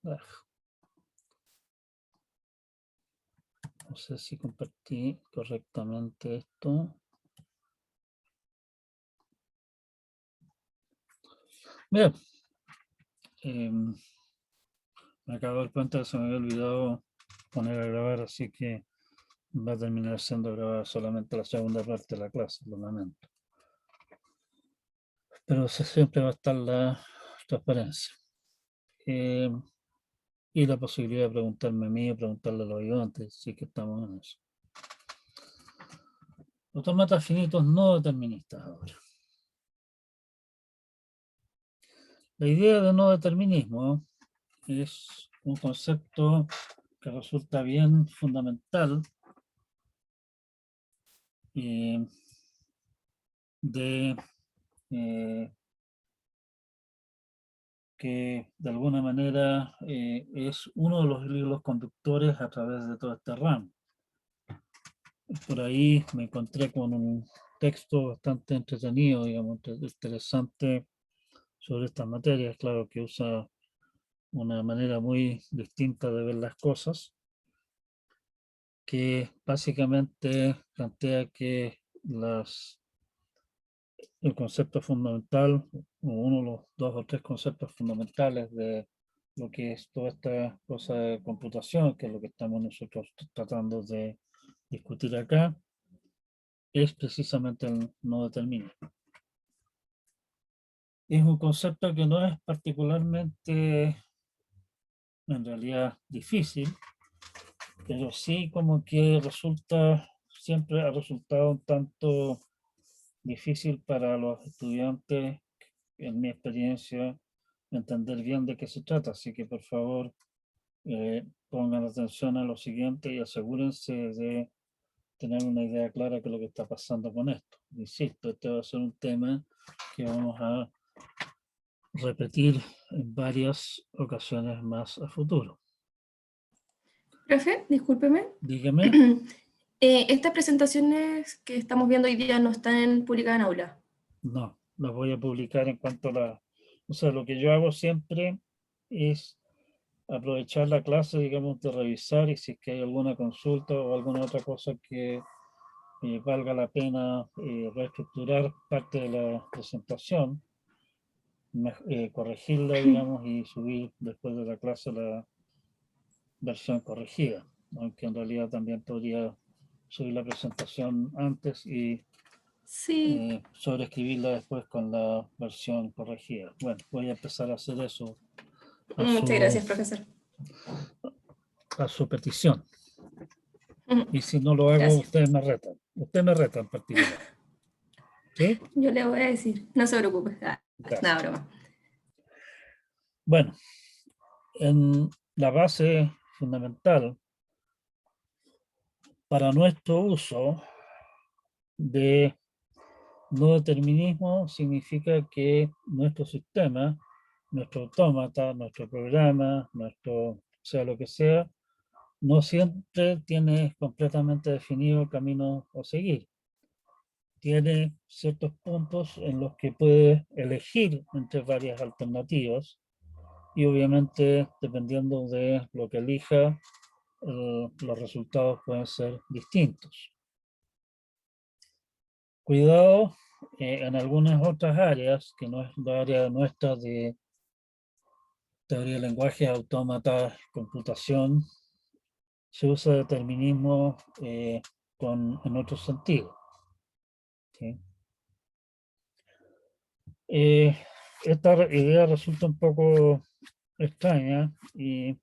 Ah, no sé si compartí correctamente esto. Bien. Me acabo de dar cuenta que se me había olvidado poner a grabar, así que va a terminar siendo grabada solamente la segunda parte de la clase, lo lamento. Pero siempre va a estar la transparencia. Y la posibilidad de preguntarme a mí o preguntarle a los ayudantes, sí que estamos en eso. Autómatas finitos no deterministas ahora. La idea de no determinismo es un concepto que resulta bien fundamental de que de alguna manera es uno de los hilos conductores a través de todo este ramo. Por ahí me encontré con un texto bastante entretenido, digamos, interesante sobre estas materias, claro que usa una manera muy distinta de ver las cosas, que básicamente plantea que el concepto fundamental, o uno de los dos o tres conceptos fundamentales de lo que es toda esta cosa de computación, que es lo que estamos nosotros tratando de discutir acá, es precisamente el no determinismo. Es un concepto que no es particularmente, en realidad, difícil, pero sí como que siempre ha resultado un tanto difícil para los estudiantes, en mi experiencia, entender bien de qué se trata. Así que por favor pongan atención a lo siguiente y asegúrense de tener una idea clara de lo que está pasando con esto. Insisto, este va a ser un tema que vamos a repetir en varias ocasiones más a futuro. Profe, discúlpeme. Dígame. Estas presentaciones que estamos viendo hoy día no están publicadas en aula. No, las voy a publicar en cuanto a la... O sea, lo que yo hago siempre es aprovechar la clase, digamos, de revisar y si es que hay alguna consulta o alguna otra cosa que valga la pena reestructurar parte de la presentación, corregirla, digamos, y subir después de la clase la versión corregida, aunque en realidad también podría subir la presentación antes y Sí. sobreescribirla después con la versión corregida. Bueno, voy a empezar a hacer eso Muchas gracias, profesor. a su petición. Ujú. Y si no lo hago, Gracias. ustedes me retan. Usted me reta en particular. ¿Sí? Yo le voy a decir, no se preocupe. Gracias. Nada, broma. Bueno, en la base fundamental para nuestro uso de no determinismo significa que nuestro sistema, nuestro autómata, nuestro programa, sea lo que sea, no siempre tiene completamente definido el camino a seguir. Tiene ciertos puntos en los que puede elegir entre varias alternativas y obviamente dependiendo de lo que elija, los resultados pueden ser distintos. Cuidado en algunas otras áreas, que no es la área nuestra de teoría de lenguaje, autómata, computación, se usa determinismo en otro sentido. ¿Sí? Esta idea resulta un poco extraña y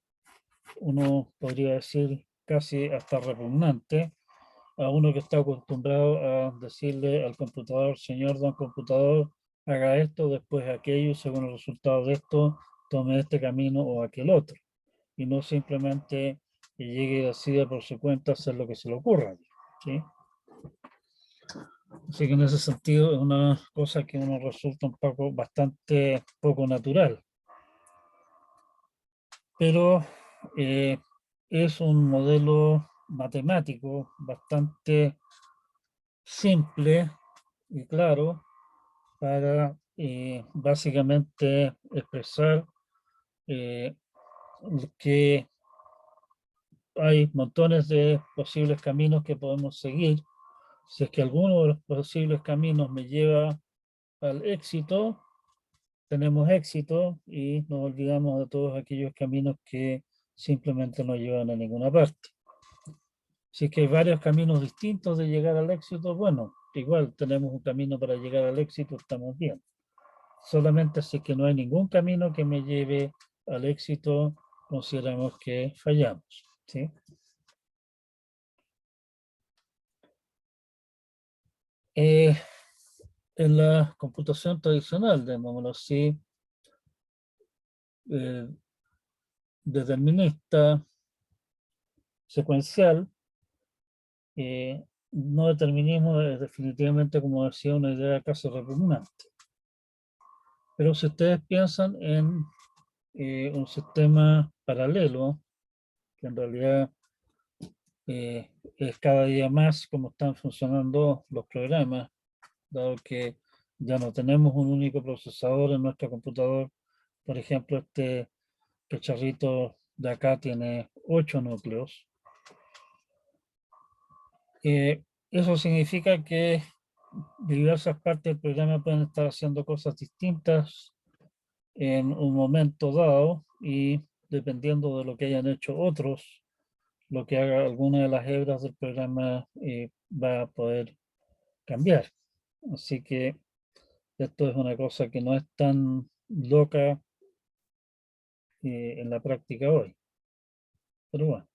uno podría decir casi hasta repugnante a uno que está acostumbrado a decirle al computador, señor don computador, haga esto, después aquello, según el resultado de esto, tome este camino o aquel otro. Y no simplemente que llegue y decida por su cuenta hacer lo que se le ocurra. ¿Sí? Así que en ese sentido es una cosa que uno resulta un poco bastante poco natural. Pero es un modelo matemático bastante simple y claro para básicamente expresar que hay montones de posibles caminos que podemos seguir. Si es que alguno de los posibles caminos me lleva al éxito, tenemos éxito y nos olvidamos de todos aquellos caminos que simplemente no llevan a ninguna parte. Si es que hay varios caminos distintos de llegar al éxito, bueno, igual tenemos un camino para llegar al éxito, estamos bien. Solamente si es que no hay ningún camino que me lleve al éxito, consideramos que fallamos, ¿sí? En la computación tradicional, llamémoslo así, eh, determinista, secuencial, no determinismo es definitivamente, como decía, una idea casi repugnante. Pero si ustedes piensan en un sistema paralelo, que en realidad es cada día más como están funcionando los programas, dado que ya no tenemos un único procesador en nuestro computador. Por ejemplo, este cacharrito de acá tiene 8 núcleos. Eso significa que diversas partes del programa pueden estar haciendo cosas distintas en un momento dado y dependiendo de lo que hayan hecho otros, lo que haga alguna de las hebras del programa va a poder cambiar. Así que esto es una cosa que no es tan loca en la práctica hoy. Pero bueno,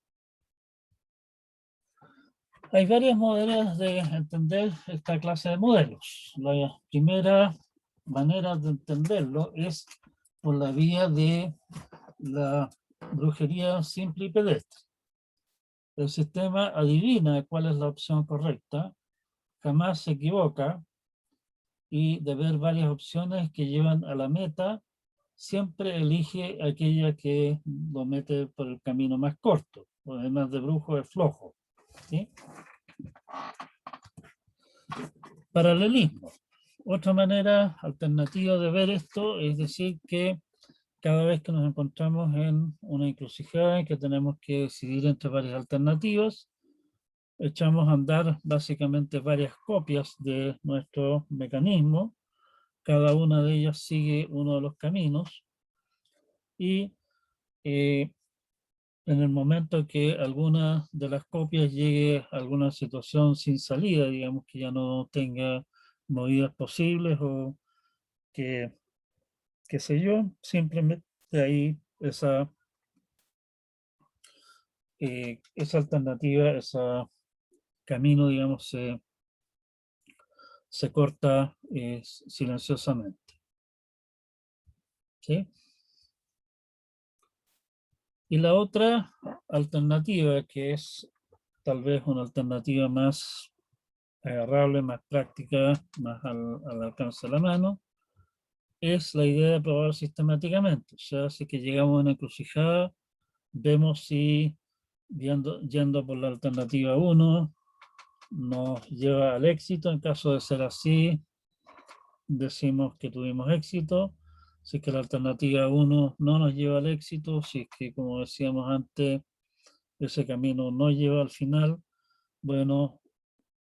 hay varias maneras de entender esta clase de modelos. La primera manera de entenderlo es por la vía de la brujería simple y pedestre. El sistema adivina cuál es la opción correcta, jamás se equivoca y de ver varias opciones que llevan a la meta, siempre elige aquella que lo mete por el camino más corto. Además de brujo es flojo. ¿Sí? Paralelismo. Otra manera alternativa de ver esto es decir que cada vez que nos encontramos en una encrucijada en que tenemos que decidir entre varias alternativas, echamos a andar básicamente varias copias de nuestro mecanismo. Cada una de ellas sigue uno de los caminos y en el momento que alguna de las copias llegue a alguna situación sin salida, digamos que ya no tenga movidas posibles o que, qué sé yo, simplemente ahí esa alternativa, ese camino, digamos, se corta silenciosamente. ¿Sí? Y la otra alternativa, que es tal vez una alternativa más agarrable, más práctica, más al alcance de la mano, es la idea de probar sistemáticamente. O sea, si que llegamos a una encrucijada, vemos si yendo por la alternativa 1 nos lleva al éxito. En caso de ser así, decimos que tuvimos éxito. Si es que la alternativa 1 no nos lleva al éxito, si es que, como decíamos antes, ese camino no lleva al final, bueno,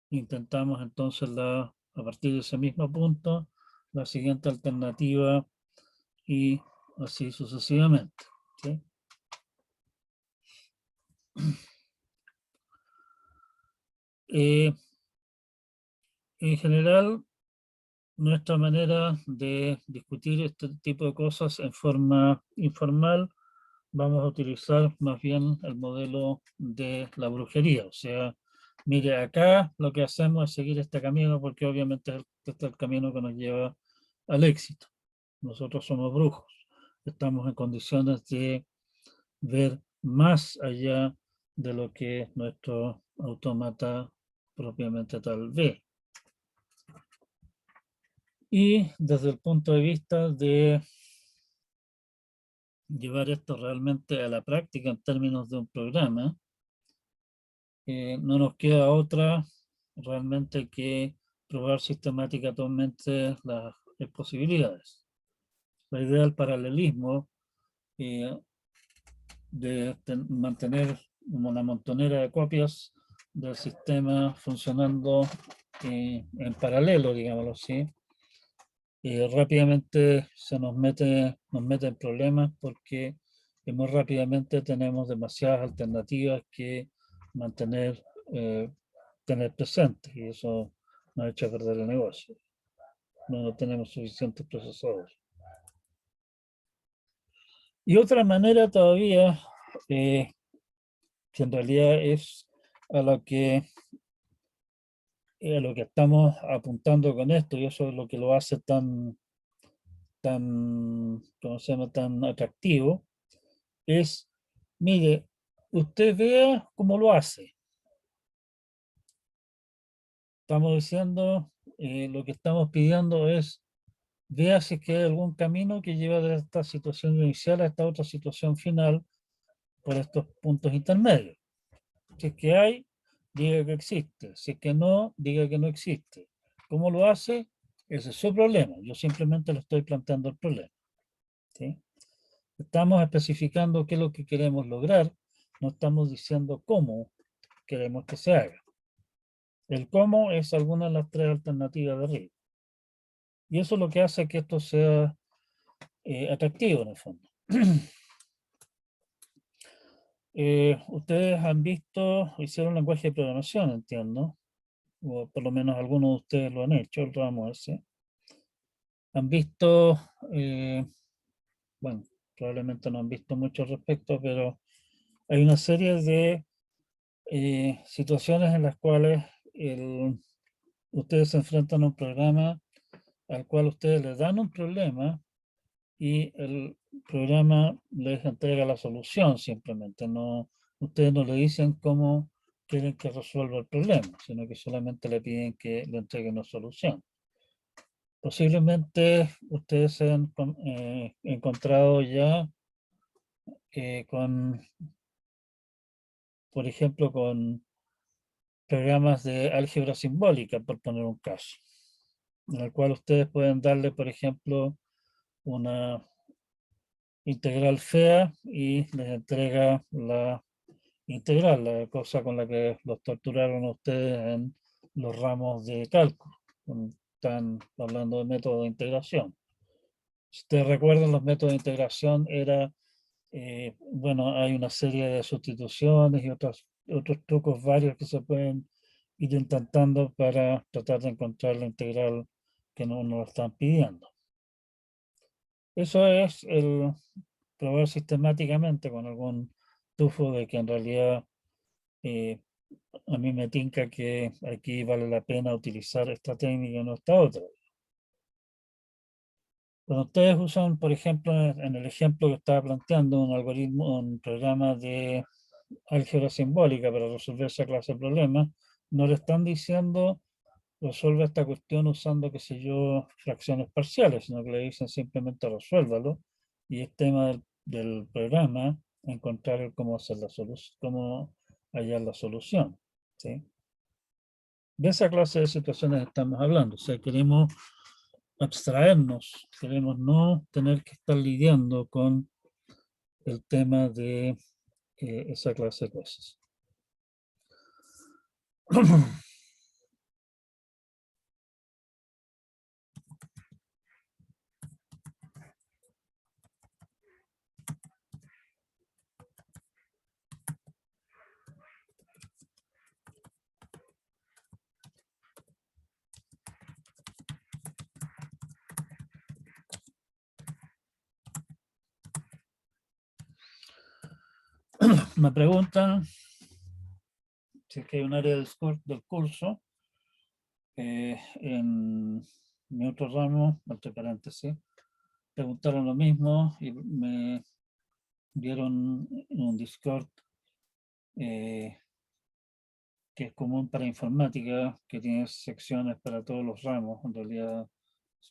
intentamos entonces a partir de ese mismo punto, la siguiente alternativa y así sucesivamente. ¿Sí? En general, nuestra manera de discutir este tipo de cosas en forma informal, vamos a utilizar más bien el modelo de la brujería. O sea, mire, acá lo que hacemos es seguir este camino porque obviamente este es el camino que nos lleva al éxito. Nosotros somos brujos. Estamos en condiciones de ver más allá de lo que nuestro autómata propiamente tal ve. Y desde el punto de vista de llevar esto realmente a la práctica en términos de un programa, no nos queda otra realmente que probar sistemáticamente las posibilidades. La idea del paralelismo de mantener una montonera de copias del sistema funcionando en paralelo, digámoslo así. Rápidamente nos mete en problemas porque muy rápidamente tenemos demasiadas alternativas que mantener, tener presentes, y eso nos echa a perder el negocio. No tenemos suficientes procesadores. Y otra manera todavía, que en realidad es a a lo que estamos apuntando con esto, y eso es lo que lo hace ¿cómo se llama?, tan atractivo, es, mire, usted vea cómo lo hace. Estamos diciendo, lo que estamos pidiendo es, vea si es que hay algún camino que lleva de esta situación inicial a esta otra situación final por estos puntos intermedios. Si es que hay, diga que existe. Si es que no, diga que no existe. ¿Cómo lo hace? Ese es su problema. Yo simplemente le estoy planteando el problema. ¿Sí? Estamos especificando qué es lo que queremos lograr, no estamos diciendo cómo queremos que se haga. El cómo es alguna de las tres alternativas de arriba. Y eso es lo que hace que esto sea atractivo en el fondo. Ustedes han visto, hicieron lenguaje de programación, entiendo, o por lo menos algunos de ustedes lo han hecho, el ramo ese. Han visto, bueno, probablemente no han visto mucho al respecto, pero hay una serie de situaciones en las cuales ustedes se enfrentan a un programa al cual ustedes les dan un problema y el programa les entrega la solución simplemente. No, ustedes no le dicen cómo quieren que resuelva el problema, sino que solamente le piden que le entregue una solución. Posiblemente ustedes se han encontrado ya con, por ejemplo, con programas de álgebra simbólica, por poner un caso, en el cual ustedes pueden darle, por ejemplo, una integral fea y les entrega la integral, la cosa con la que los torturaron a ustedes en los ramos de cálculo. Están hablando de métodos de integración. Si ustedes recuerdan, los métodos de integración era, bueno, hay una serie de sustituciones y otros trucos varios que se pueden ir intentando para tratar de encontrar la integral que no nos están pidiendo. Eso es el probar sistemáticamente con algún tufo de que en realidad a mí me tinca que aquí vale la pena utilizar esta técnica y no esta otra. Cuando ustedes usan, por ejemplo, en el ejemplo que estaba planteando, un algoritmo, un programa de álgebra simbólica para resolver esa clase de problemas, no le están diciendo resuelve esta cuestión usando, qué sé yo, fracciones parciales, sino que le dicen simplemente resuélvalo, y es tema del programa encontrar cómo hacer la solución, cómo hallar la solución. ¿Sí? De esa clase de situaciones estamos hablando. O sea, queremos abstraernos, queremos no tener que estar lidiando con el tema de esa clase de cosas. Me preguntan si es que hay un área del curso en mi otro ramo, entre paréntesis, preguntaron lo mismo y me dieron un Discord que es común para informática, que tiene secciones para todos los ramos. En realidad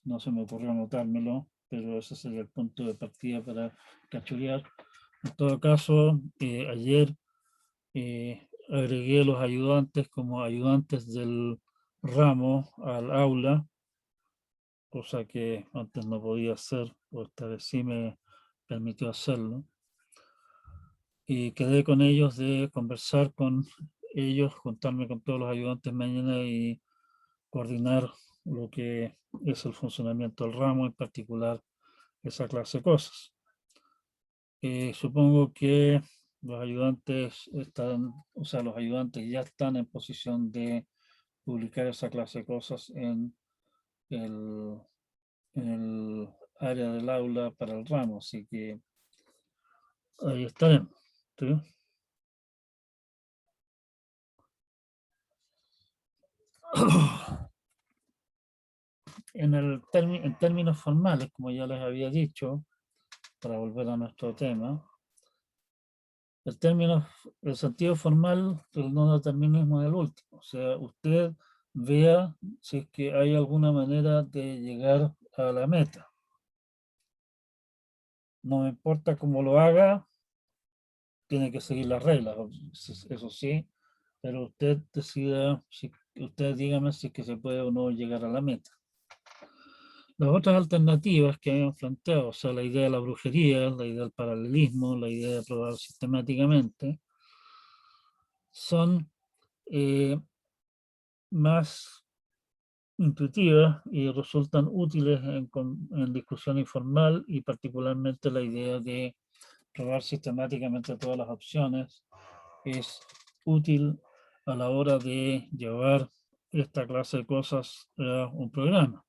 no se me ocurrió anotármelo, pero ese sería el punto de partida para cachurear. En todo caso, ayer agregué los ayudantes como ayudantes del ramo al aula, cosa que antes no podía hacer, o esta vez sí me permitió hacerlo. y quedé con ellos de conversar con ellos, juntarme con todos los ayudantes mañana y coordinar lo que es el funcionamiento del ramo, en particular esa clase de cosas. Supongo que los ayudantes están, o sea, los ayudantes ya están en posición de publicar esa clase de cosas el, en el área del aula para el ramo, así que ahí estaremos. ¿Sí? En términos formales, como ya les había dicho, para volver a nuestro tema, el sentido formal del no determinismo es el último. O sea, usted vea si es que hay alguna manera de llegar a la meta. No me importa cómo lo haga, tiene que seguir las reglas, eso sí, pero usted decida, usted dígame si es que se puede o no llegar a la meta. Las otras alternativas que habían planteado, o sea, la idea de la brujería, la idea del paralelismo, la idea de probar sistemáticamente, son más intuitivas y resultan útiles en discusión informal, y particularmente la idea de probar sistemáticamente todas las opciones es útil a la hora de llevar esta clase de cosas a un programa.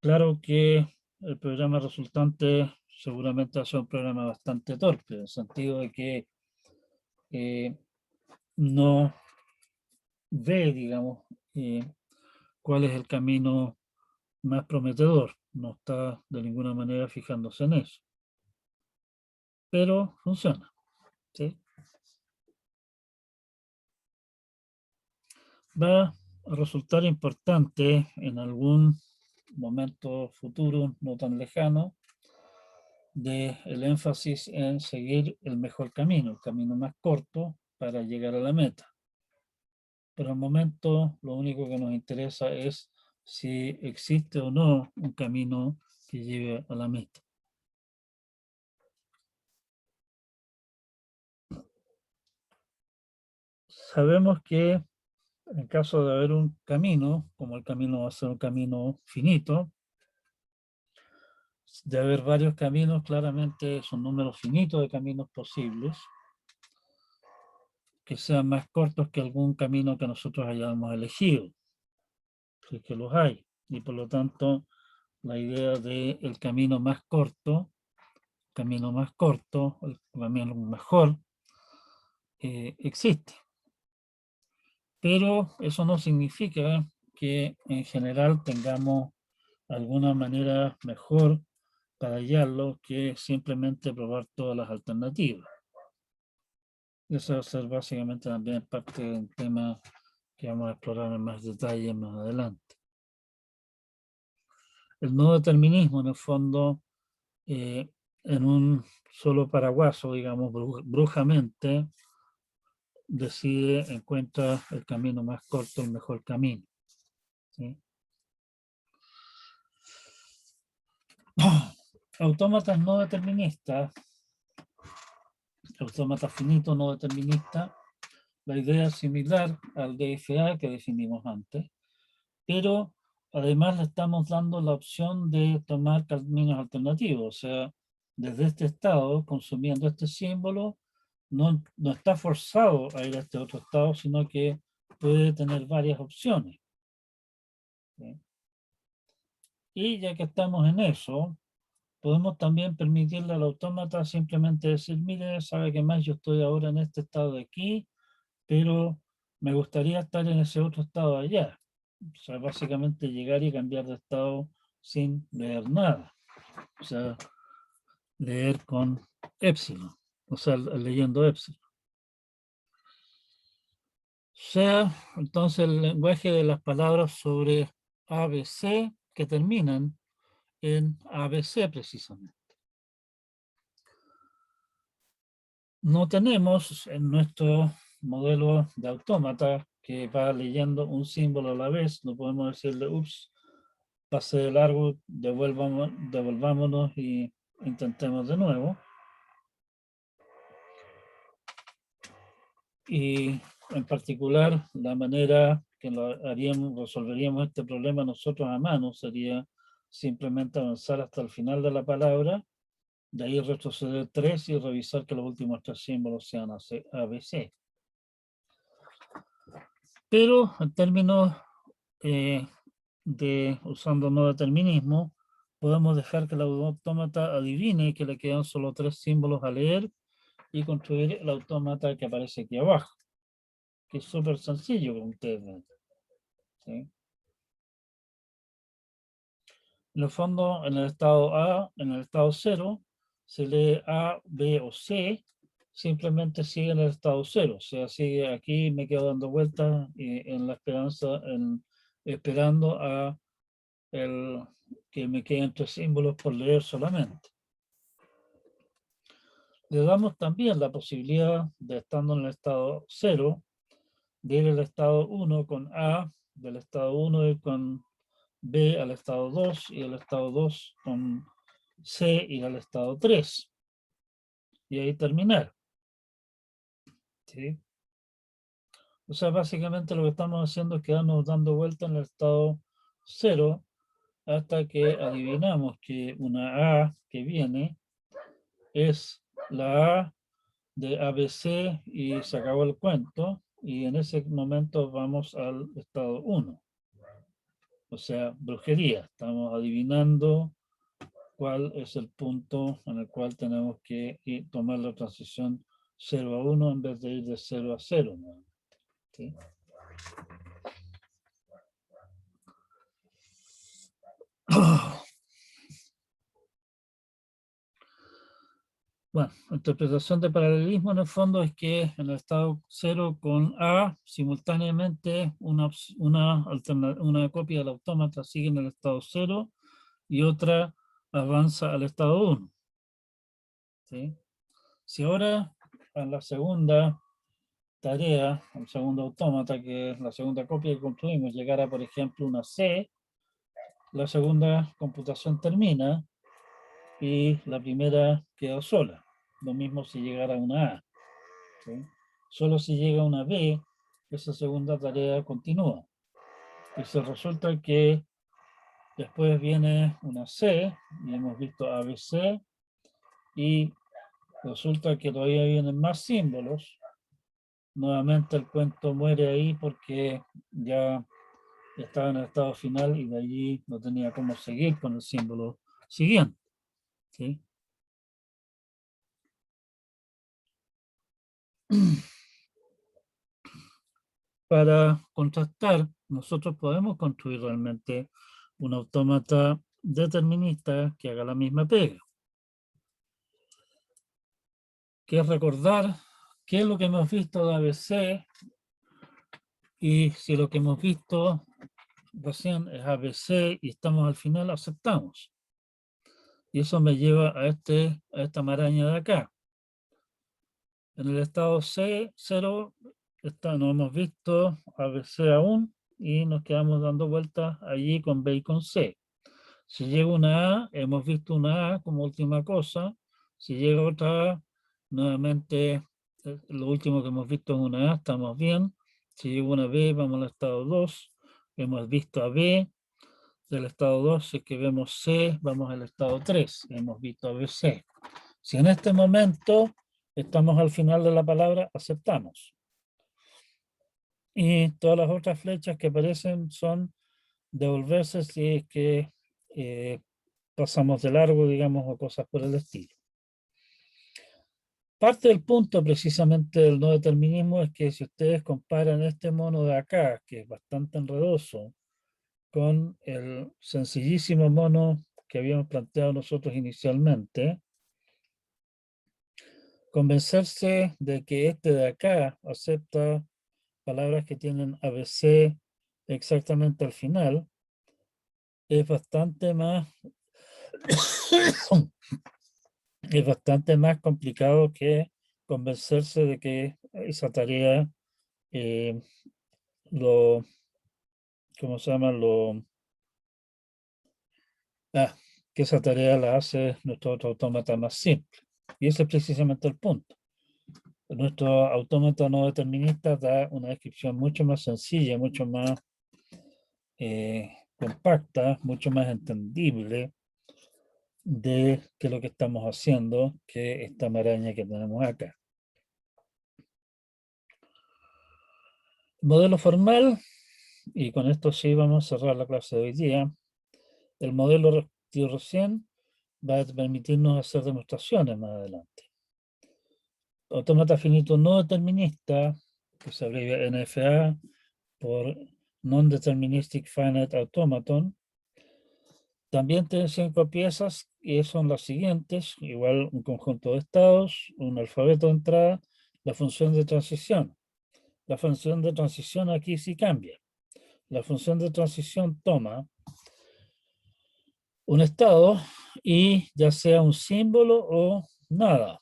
Claro que el programa resultante seguramente va a ser un programa bastante torpe, en el sentido de que no ve, digamos, cuál es el camino más prometedor. No está de ninguna manera fijándose en eso. Pero funciona. ¿Sí? Va a resultar importante en algún momento futuro, no tan lejano, el énfasis en seguir el mejor camino, el camino más corto para llegar a la meta. Pero al momento lo único que nos interesa es si existe o no un camino que lleve a la meta. Sabemos que en caso de haber un camino, como el camino va a ser un camino finito, de haber varios caminos, claramente son números finitos de caminos posibles, que sean más cortos que algún camino que nosotros hayamos elegido, si es que los hay. Y por lo tanto, la idea de el camino más corto, el camino mejor, existe. Pero eso no significa que en general tengamos alguna manera mejor para hallarlo que simplemente probar todas las alternativas. Eso va a ser básicamente también parte del tema que vamos a explorar en más detalle más adelante. El no determinismo, en el fondo, en un solo paraguaso, digamos, brujamente, encuentra el camino más corto, el mejor camino. ¿Sí? Autómatas no deterministas, autómatas finitos no deterministas, la idea es similar al DFA que definimos antes, pero además le estamos dando la opción de tomar caminos alternativos, o sea, desde este estado, consumiendo este símbolo, no está forzado a ir a este otro estado, sino que puede tener varias opciones. ¿Sí? Y ya que estamos en eso, podemos también permitirle al autómata simplemente decir, mire, sabe que más yo estoy ahora en este estado de aquí, pero me gustaría estar en ese otro estado allá. O sea, básicamente llegar y cambiar de estado sin leer nada. O sea, leer con épsilon, o sea, leyendo épsilon. Sea entonces el lenguaje de las palabras sobre ABC que terminan en ABC precisamente. No tenemos en nuestro modelo de autómata que va leyendo un símbolo a la vez, no podemos decirle, ups, pase de largo, devolvámonos y intentemos de nuevo. Y en particular, la manera que resolveríamos este problema nosotros a mano sería simplemente avanzar hasta el final de la palabra, de ahí retroceder 3 y revisar que los últimos 3 símbolos sean ABC. Pero en términos usando no determinismo, podemos dejar que el autómata adivine que le quedan solo 3 símbolos a leer y construir el autómata que aparece aquí abajo, que es súper sencillo, como ustedes ven. ¿Sí? En el fondo, en el estado A, en el estado 0, se lee A, B o C, simplemente sigue en el estado 0. O sea, sigue aquí, me quedo dando vueltas en la esperanza, esperando a que me queden 3 símbolos por leer solamente. Le damos también la posibilidad de, estando en el estado 0, de ir al estado 1 con A, del estado 1 ir con B al estado 2 y del estado 2 con C ir al estado 3. Y ahí terminar. ¿Sí? O sea, básicamente lo que estamos haciendo es quedarnos dando vuelta en el estado 0 hasta que adivinamos que una A que viene es la A de ABC y se acabó el cuento. Y en ese momento vamos al estado 1. O sea, brujería. Estamos adivinando cuál es el punto en el cual tenemos que tomar la transición 0 a 1 en vez de ir de 0 a 0. ¿No? ¿Sí? Bueno, interpretación de paralelismo en el fondo es que en el estado 0 con A, simultáneamente una copia del autómata sigue en el estado 0 y otra avanza al estado 1. ¿Sí? Si ahora en la segunda tarea, el segundo autómata, que es la segunda copia que construimos, llegara por ejemplo una C, la segunda computación termina y la primera queda sola. Lo mismo si llegara una A. ¿Sí? Solo si llega una B, esa segunda tarea continúa. Y si resulta que después viene una C, y hemos visto ABC, y resulta que todavía vienen más símbolos, nuevamente el cuento muere ahí porque ya estaba en el estado final y de allí no tenía cómo seguir con el símbolo siguiente. ¿Sí? Para contrastar, nosotros podemos construir realmente un autómata determinista que haga la misma pega, que es recordar qué es lo que hemos visto de ABC y si lo que hemos visto recién es ABC y estamos al final, aceptamos. Y eso me lleva a esta maraña de acá. En el estado C, 0, no hemos visto ABC aún y nos quedamos dando vueltas allí con B y con C. Si llega una A, hemos visto una A como última cosa. Si llega otra A, nuevamente lo último que hemos visto es una A, estamos bien. Si llega una B, vamos al estado 2. Hemos visto a B. Del estado 2, si es que vemos C, vamos al estado 3. Hemos visto ABC. Si en este momento estamos al final de la palabra, aceptamos. Y todas las otras flechas que aparecen son devolverse si es que pasamos de largo, digamos, o cosas por el estilo. Parte del punto precisamente del no determinismo es que si ustedes comparan este mono de acá, que es bastante enredoso, con el sencillísimo mono que habíamos planteado nosotros inicialmente, convencerse de que este de acá acepta palabras que tienen ABC exactamente al final es bastante más es bastante más complicado que convencerse de que esa tarea eh, lo, ¿cómo se llama? Que esa tarea la hace nuestro otro autómata más simple. Y ese es precisamente el punto. nuestro autómata no determinista da una descripción mucho más sencilla, mucho más compacta, mucho más entendible de qué es lo que estamos haciendo que esta maraña que tenemos acá. Modelo formal, y con esto sí vamos a cerrar la clase de hoy día. El modelo recién va a permitirnos hacer demostraciones más adelante. Autómata finito no determinista, que se abrevia NFA por Non-Deterministic Finite Automaton. También tiene 5 piezas y son las siguientes, igual un conjunto de estados, un alfabeto de entrada, la función de transición. La función de transición aquí sí cambia. La función de transición toma un estado y ya sea un símbolo o nada.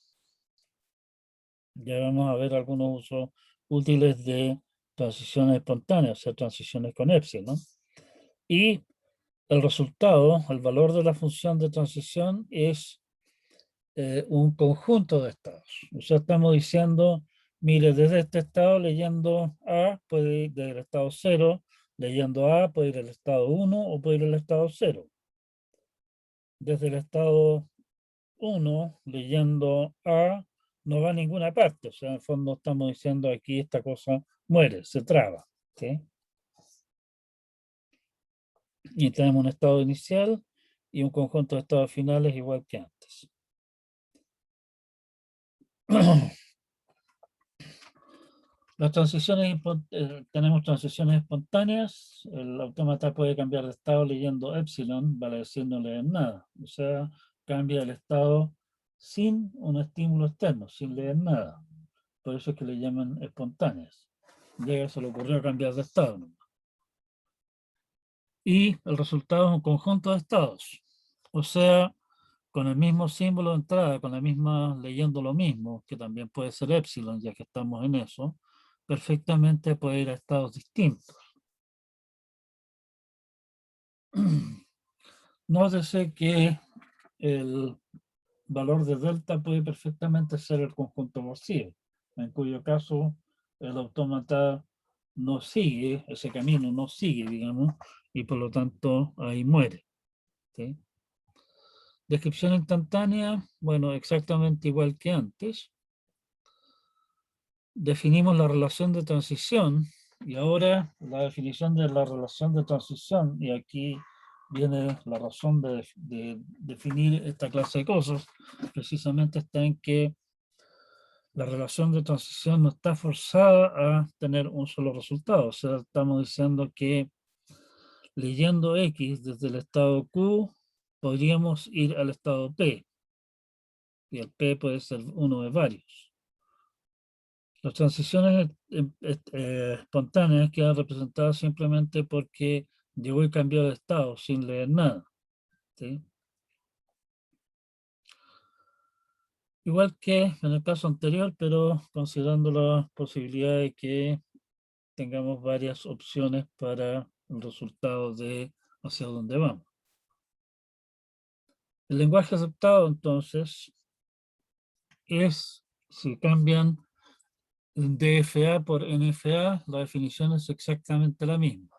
Ya vamos a ver algunos usos útiles de transiciones espontáneas, o sea, transiciones con epsilon. Y el resultado, el valor de la función de transición es un conjunto de estados. O sea, estamos diciendo, mire, desde este estado leyendo A puede ir del estado 0, leyendo A puede ir al estado 1 o puede ir al estado 0. Desde el estado 1, leyendo A, no va a ninguna parte. O sea, en el fondo estamos diciendo aquí esta cosa muere, se traba. ¿Sí? Y tenemos un estado inicial y un conjunto de estados finales igual que antes. Las transiciones, tenemos transiciones espontáneas. El autómata puede cambiar de estado leyendo epsilon, vale decir no leer nada. O sea, cambia el estado sin un estímulo externo, sin leer nada. Por eso es que le llaman espontáneas. Ya se le ocurrió cambiar de estado. Y el resultado es un conjunto de estados. O sea, con el mismo símbolo de entrada, con la misma, leyendo lo mismo, que también puede ser epsilon, ya que estamos en eso, perfectamente puede ir a estados distintos. Nótese que el valor de delta puede perfectamente ser el conjunto vacío, en cuyo caso el autómata no sigue, ese camino no sigue, digamos, y por lo tanto ahí muere. ¿Sí? Descripción instantánea, bueno, exactamente igual que antes. Definimos la relación de transición y ahora la definición de la relación de transición, y aquí viene la razón de definir esta clase de cosas, precisamente está en que la relación de transición no está forzada a tener un solo resultado. O sea, estamos diciendo que leyendo X desde el estado Q, podríamos ir al estado P, y el P puede ser uno de varios. Las transiciones espontáneas quedan representadas simplemente porque llegó y cambió de estado sin leer nada. ¿Sí? Igual que en el caso anterior, pero considerando la posibilidad de que tengamos varias opciones para el resultado de hacia dónde vamos. El lenguaje aceptado, entonces, es si cambian DFA por NFA, la definición es exactamente la misma.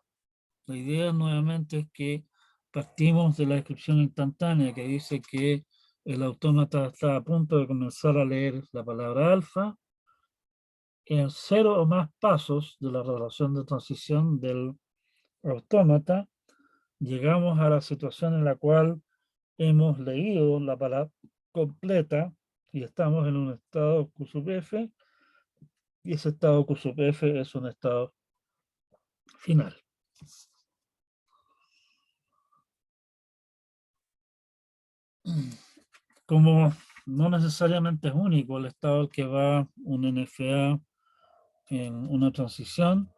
La idea nuevamente es que partimos de la descripción instantánea que dice que el autómata está a punto de comenzar a leer la palabra alfa. En 0 o más pasos de la relación de transición del autómata, llegamos a la situación en la cual hemos leído la palabra completa y estamos en un estado Q sub F, y ese estado Q sub F es un estado final. Como no necesariamente es único el estado al que va un NFA en una transición,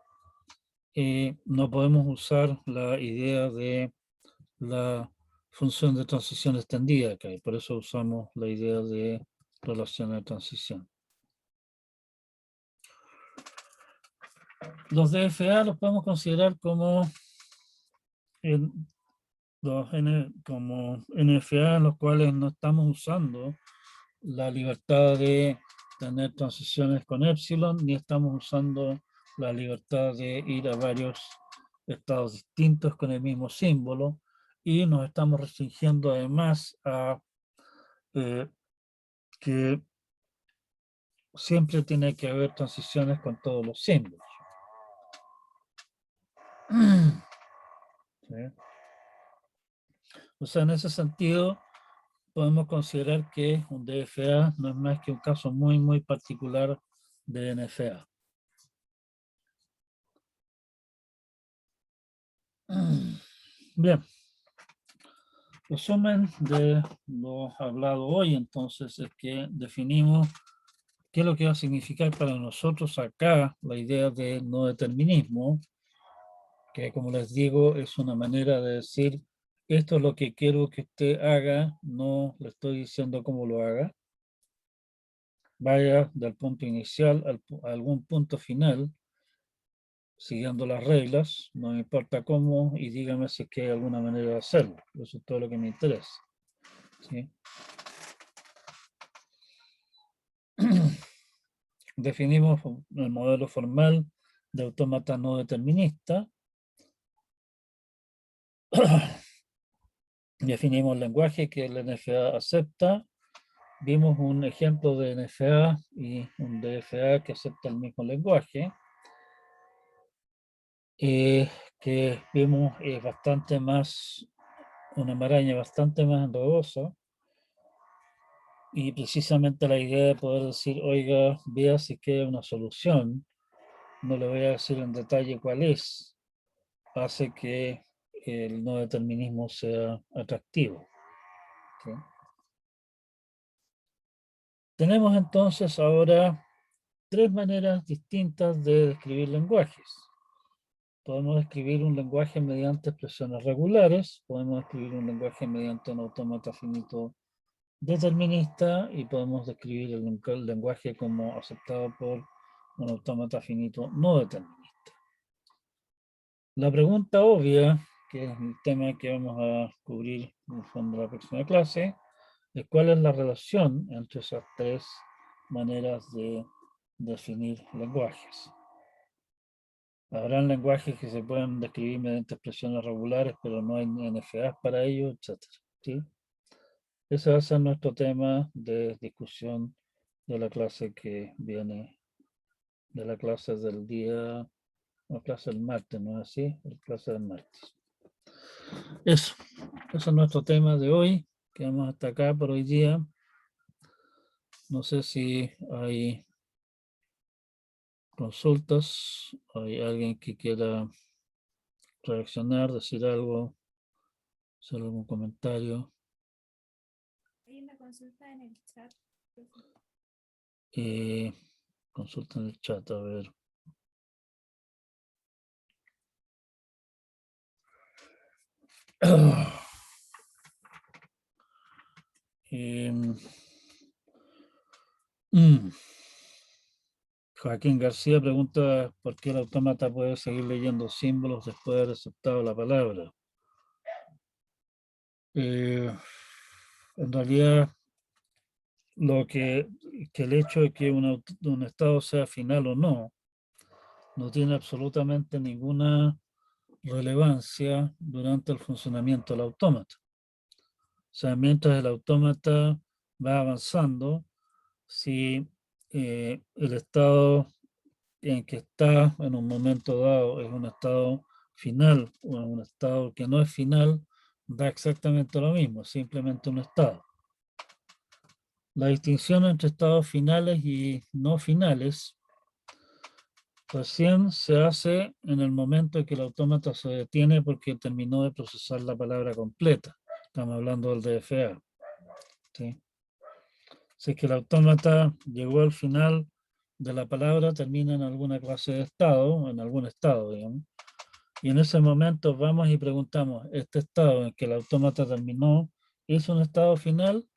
no podemos usar la idea de la función de transición extendida acá, y por eso usamos la idea de relación de transición. Los DFA los podemos considerar como como NFA en los cuales no estamos usando la libertad de tener transiciones con epsilon, ni estamos usando la libertad de ir a varios estados distintos con el mismo símbolo, y nos estamos restringiendo además a que siempre tiene que haber transiciones con todos los símbolos. ¿Sí? O sea, en ese sentido, podemos considerar que un DFA no es más que un caso muy particular de NFA. Bien. Resumen de lo hablado hoy, entonces, es que definimos qué es lo que va a significar para nosotros acá la idea de no determinismo, que, como les digo, es una manera de decir, esto es lo que quiero que usted haga, no le estoy diciendo cómo lo haga. Vaya del punto inicial a algún punto final, siguiendo las reglas, no me importa cómo, y dígame si es que hay alguna manera de hacerlo. Eso es todo lo que me interesa. ¿Sí? Definimos el modelo formal de autómata no determinista. Definimos el lenguaje que el NFA acepta. Vimos un ejemplo de NFA y un DFA que acepta el mismo lenguaje. Que vimos bastante más, una maraña bastante más enredosa. Y precisamente la idea de poder decir, oiga, vea si queda una solución, no le voy a decir en detalle cuál es, hace que el no determinismo sea atractivo. ¿Sí? Tenemos entonces ahora tres maneras distintas de describir lenguajes. Podemos escribir un lenguaje mediante expresiones regulares, podemos escribir un lenguaje mediante un autómata finito determinista, y podemos describir el lenguaje como aceptado por un autómata finito no determinista. La pregunta obvia, que es el tema que vamos a cubrir en el fondo de la próxima clase, es cuál es la relación entre esas tres maneras de definir lenguajes. Habrán lenguajes que se pueden describir mediante expresiones regulares, pero no hay NFAs para ello, etc. ¿Sí? Ese va a ser nuestro tema de discusión de la clase que viene, de la clase del día, la clase del martes, ¿no es así? La clase del martes. Eso es nuestro tema de hoy. Quedamos hasta acá por hoy día. No sé si hay consultas, hay alguien que quiera reaccionar, decir algo, hacer algún comentario. Hay una consulta en el chat. Consulta en el chat, a ver. Joaquín García pregunta por qué el autómata puede seguir leyendo símbolos después de haber aceptado la palabra. En realidad, que el hecho de que un estado sea final o no tiene absolutamente ninguna relevancia durante el funcionamiento del autómata. O sea, mientras el autómata va avanzando, si el estado en que está en un momento dado es un estado final o un estado que no es final, da exactamente lo mismo, simplemente un estado. La distinción entre estados finales y no finales recién se hace en el momento en que el autómata se detiene porque terminó de procesar la palabra completa. Estamos hablando del DFA. ¿Sí? Si es que el autómata llegó al final de la palabra, termina en alguna clase de estado, en algún estado, digamos. Y en ese momento vamos y preguntamos, ¿este estado en que el autómata terminó es un estado final?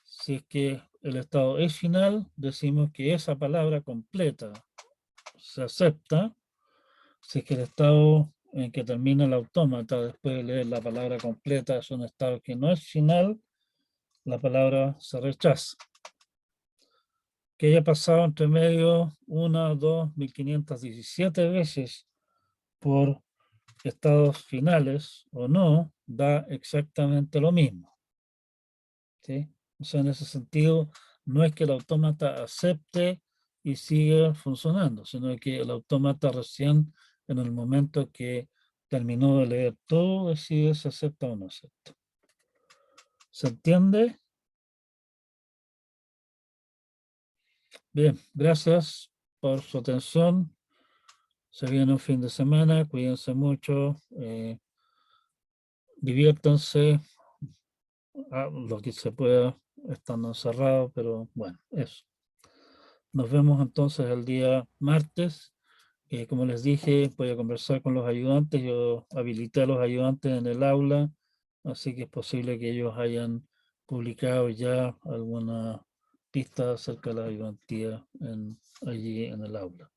Si es que el estado es final, decimos que esa palabra completa se acepta. Si es que el estado en que termina el autómata después de leer la palabra completa es un estado que no es final, la palabra se rechaza. que haya pasado entre medio 1, 2, 1517 veces por estados finales o no, da exactamente lo mismo. ¿Sí? O sea, en ese sentido, no es que el autómata acepte y siga funcionando, sino que el autómata recién en el momento que terminó de leer todo, decide si acepta o no acepta. ¿Se entiende? Bien, gracias por su atención. Se viene un fin de semana, cuídense mucho, diviértanse lo que se pueda estando encerrado, pero bueno, eso. Nos vemos entonces el día martes. Como les dije, voy a conversar con los ayudantes. Yo habilité a los ayudantes en el aula, así que es posible que ellos hayan publicado ya alguna pista acerca de la ayudantía allí en el aula.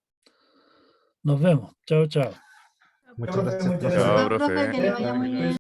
Nos vemos. Chao, chao. Muchas gracias, Muchas profe. gracias. Chao, profe, que le vaya muy bien.